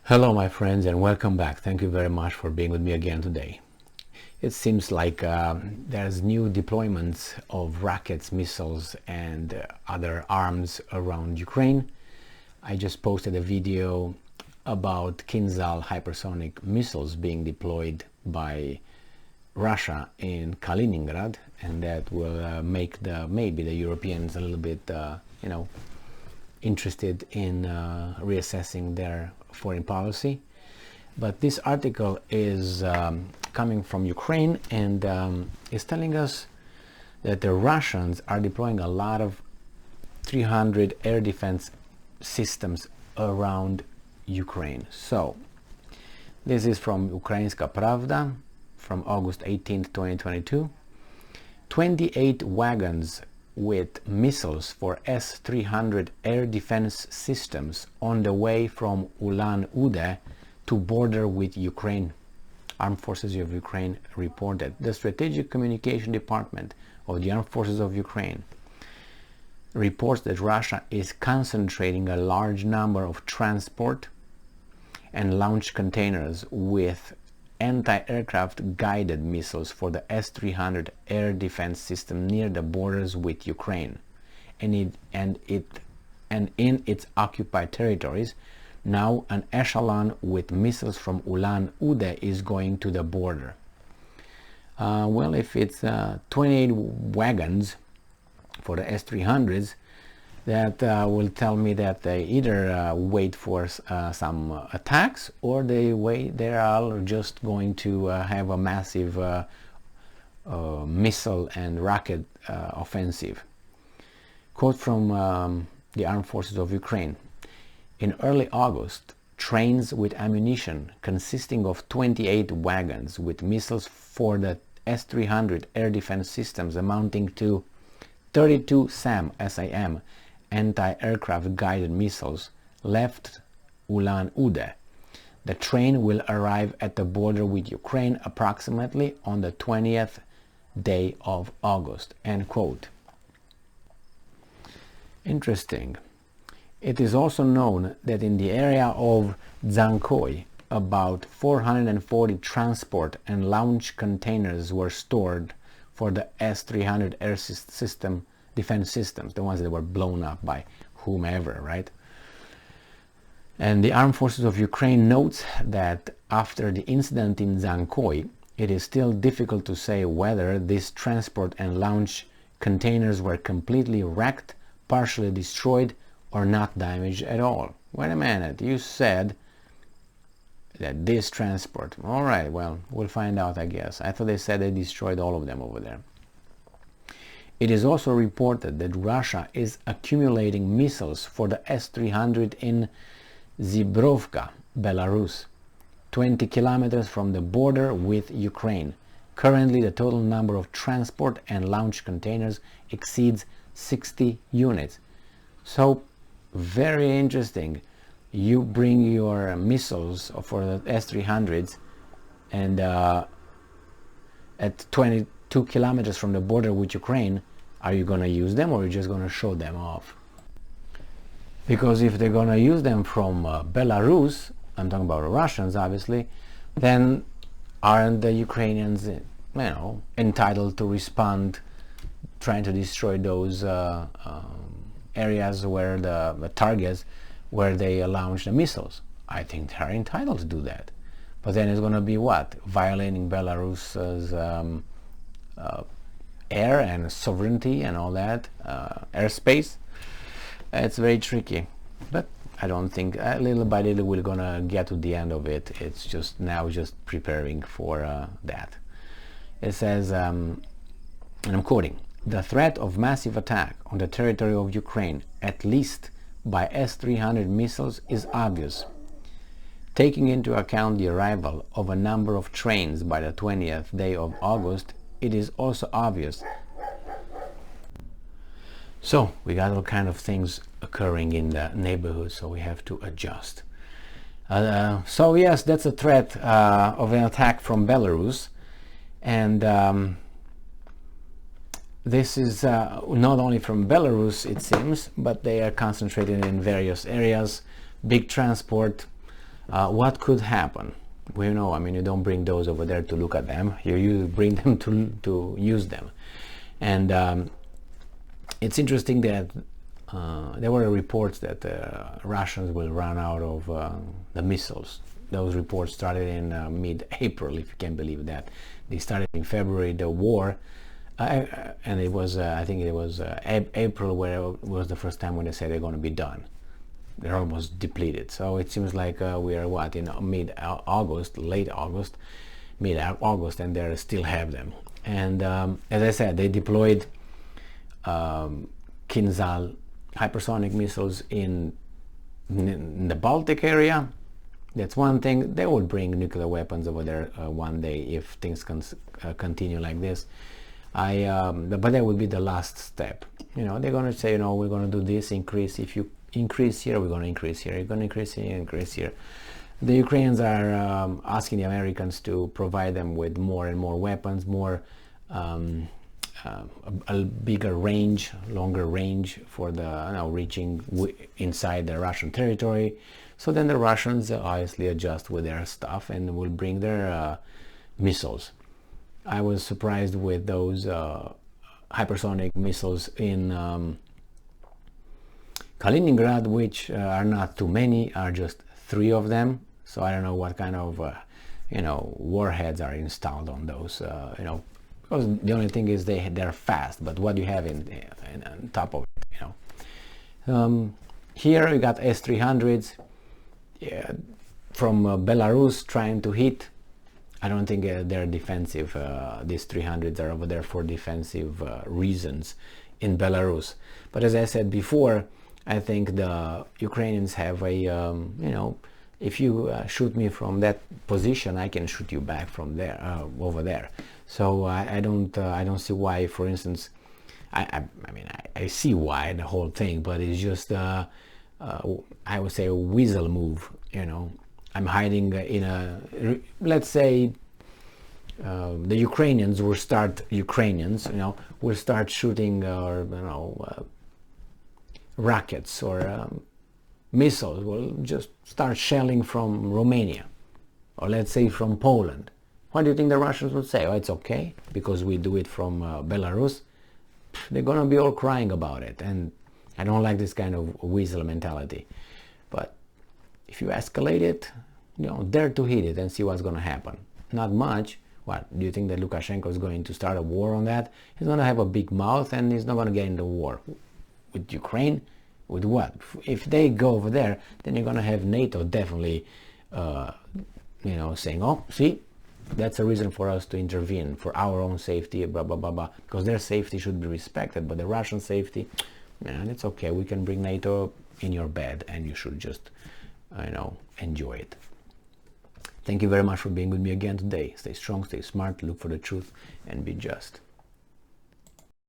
Hello my friends and welcome back. Thank you very much for being with me again today. It seems like there's new deployments of rockets, missiles and other arms around Ukraine. I just posted a video about Kinzhal hypersonic missiles being deployed by Russia in Kaliningrad, and that will make maybe the Europeans a little bit interested in reassessing their foreign policy. But this article is coming from Ukraine and is telling us that the Russians are deploying a lot of S-300 air defense systems around Ukraine. So this is from Ukrainska Pravda from August 18th, 2022. 28 wagons with missiles for S-300 air defense systems on the way from Ulan-Ude to border with Ukraine. Armed Forces of Ukraine reported. The Strategic Communication Department of the Armed Forces of Ukraine reports that Russia is concentrating a large number of transport and launch containers with anti-aircraft guided missiles for the S-300 air defense system near the borders with Ukraine, and in its occupied territories. Now an echelon with missiles from Ulan-Ude is going to the border. Well, if it's 28 wagons for the S-300s, that will tell me that they either wait for some attacks, or they are just going to have a massive missile and rocket offensive. Quote from the Armed Forces of Ukraine. In early August, trains with ammunition consisting of 28 wagons with missiles for the S-300 air defense systems amounting to 32 SAM anti-aircraft guided missiles left Ulan-Ude. The train will arrive at the border with Ukraine approximately on the 20th day of August. End quote. Interesting. It is also known that in the area of Dzankoy, about 440 transport and launch containers were stored for the S-300 air system defense systems, the ones that were blown up by whomever, right? And the Armed Forces of Ukraine notes that after the incident in Dzankoy, it is still difficult to say whether these transport and launch containers were completely wrecked, partially destroyed, or not damaged at all. Wait a minute, you said that this transport, all right, well, we'll find out, I guess. I thought they said they destroyed all of them over there. It is also reported that Russia is accumulating missiles for the S-300 in Zibrovka, Belarus, 20 kilometers from the border with Ukraine. Currently, the total number of transport and launch containers exceeds 60 units. So, very interesting. You bring your missiles for the S-300s and at 22 kilometers from the border with Ukraine, are you going to use them, or are you just going to show them off? Because if they're going to use them from Belarus, I'm talking about the Russians obviously, then aren't the Ukrainians entitled to respond, trying to destroy those areas where the targets where they launch the missiles? I think they're entitled to do that. But then it's going to be what? Violating Belarus's air and sovereignty and all that, airspace. It's very tricky, but I don't think little by little we're gonna get to the end of it. It's just now just preparing for that. It says, and I'm quoting, "The threat of massive attack on the territory of Ukraine, at least by S-300 missiles, is obvious. Taking into account the arrival of a number of trains by the 20th day of August, it is also obvious." So we got all kind of things occurring in the neighborhood, so we have to adjust. So yes, that's a threat of an attack from Belarus, and this is not only from Belarus, it seems, but they are concentrated in various areas, big transport, What could happen? Well, I mean, you don't bring those over there to look at them. You bring them to use them. And it's interesting that there were reports that Russians will run out of the missiles. Those reports started in mid-April, if you can believe that. They started in February, the war, and it was, I think it was April where it was the first time when they said they're going to be done. They're almost depleted. So it seems like we are what, in mid-August, late August, mid-August, and they still have them. And as I said, they deployed Kinzhal hypersonic missiles in the Baltic area. That's one thing. They will bring nuclear weapons over there one day if things continue like this. But that would be the last step. They're going to say, we're going to do this, increase. If you increase here, we're going to increase here. You're going to increase here, increase here. The Ukrainians are asking the Americans to provide them with more and more weapons, more a bigger range, longer range for the reaching inside the Russian territory. So then the Russians obviously adjust with their stuff and will bring their missiles. I was surprised with those hypersonic missiles in Kaliningrad, which are not too many, are just 3 of them. So I don't know what kind of warheads are installed on those. Because the only thing is they're fast, but what do you have on top of it? Here we got S-300s from Belarus trying to hit. I don't think they're defensive. These 300s are over there for defensive reasons in Belarus. But as I said before, I think the Ukrainians have a, if you shoot me from that position, I can shoot you back from there, over there. So I don't see why, for instance, I mean, I see why, the whole thing, but it's just, I would say a weasel move, I'm hiding in a, let's say, the Ukrainians will start shooting rockets or missiles, will just start shelling from Romania, or let's say from Poland. What do you think the Russians would say? Oh, it's okay because we do it from Belarus. They're gonna be all crying about it, and I don't like this kind of weasel mentality. But if you escalate it, dare to hit it and see what's gonna happen. Not much. What, do you think that Lukashenko is going to start a war on that? He's gonna have a big mouth and he's not gonna get into war. With Ukraine? With what? If they go over there, then you're gonna have NATO definitely, saying, oh, see, that's a reason for us to intervene for our own safety, blah, blah, blah, blah, because their safety should be respected, but the Russian safety, man, it's okay. We can bring NATO in your bed and you should just, enjoy it. Thank you very much for being with me again today. Stay strong, stay smart, look for the truth, and be just.